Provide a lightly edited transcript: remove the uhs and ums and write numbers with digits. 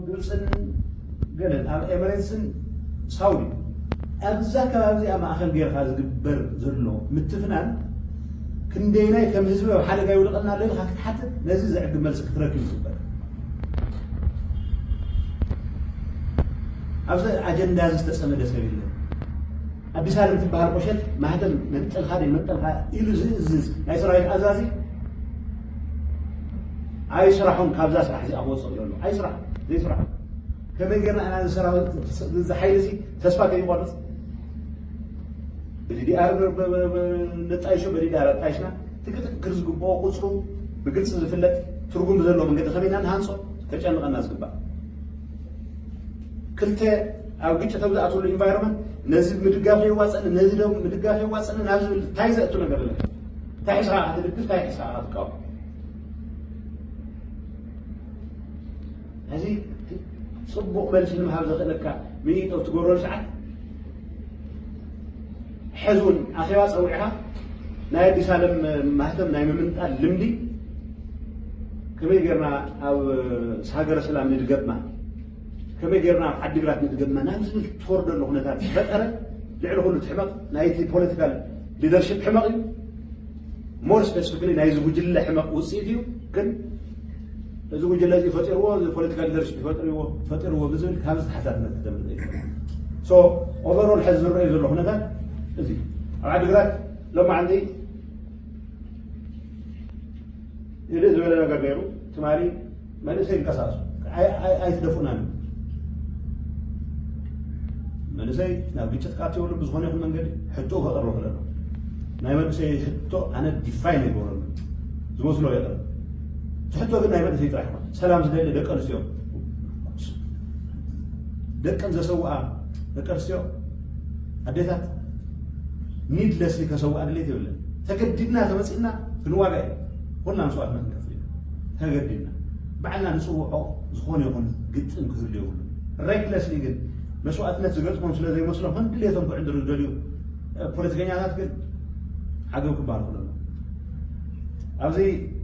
ግብፅን ገለን ኣብ ኤሚሬትስን ሳውዲ ኣብዛ ከባቢ እዚኣ ማእኸል ጌርካ ዝግበር ዘሎ ምትፍናን ክንደይናይ ከም ህዝቢ ኣብ ሓደጋ ይውድቐና ኣሎ ኢልካ ክትሓትት ነዚ ዘዕግብ መልሲ ክትረክብ ይግበር ኣብዚ ኣጀንዳ ዝተፀመደ ሰብ የለን ኣዲስ ዓለም ትበሃል ቆሸት ማህተም መንጠልካ መንጠልካ ኢሉ ዝእዝዝ ናይ ሰራዊት ኣዛዚ أي سرحهم كابزا سرح زي أبو صغير له أي سرح زي سرح كم يجينا أنا سرح زي حيلسي تسبق أي مرة بدي أعرف نتعيشه بدي أعرف عيشنا تقدر كرز جبوا قصرو بقلص زفلت ترجم بذلوا من قد خمينا نهانصو كرجال الناس جبا كنت أو جيت تبدأ أطول الإنفايرمنت نزل مدقافي واسأل نزل مدقافي واسأل نازل تايز أتونا قبل تايز راح هذا الكل تايز راح هذا كاب هذه صبوا بلش المحل زخلك ميت أو تقولون ساعة حزون أخيواس أوعها نايدي سالم مهتم نايم من اللمدي كم يجرنا أو ساجر سلام نتقدمه كم يجرنا عدي قرات نتقدمه نامس تورد اللغنات بتأرى لعله كله تحمق نايتي political leadership حمق more specifically نايز وجل حمق وصيديو كن زوج الذي فتروه البوليتيكال ليدرشيب فتروه بزول كامس حسابنا تدمر سو اوفرول حزب الرئيس له هنا زي عاد قرات لما عندي يريد ولا غيره تماري ما نسي قصاص اي تدفونا ما نسي نا بيتت قاتي ولا بزونه من منغدي حتو فقروا له ناي ما نسي حتو انا ديفاين يقولون زوسلو يقرا حتى قلنا يبدأ في رحمة سلام زدل دكان سيو دكان زسوء دكان سيو أديتات نيد لسلك سوء أقليتي ولا تجددنا تمسكنا في الواقع قلنا نسوء ما نكفي تجددنا بعدنا نسوء زخون يكون قد انكسر اليوم الريك لسلي قد مسوءاتنا تزقلت ممثلة زي مسلم هند اللي يتم عند الرجاليو بوليتيكيات قد حقوق كبار كلنا أبزي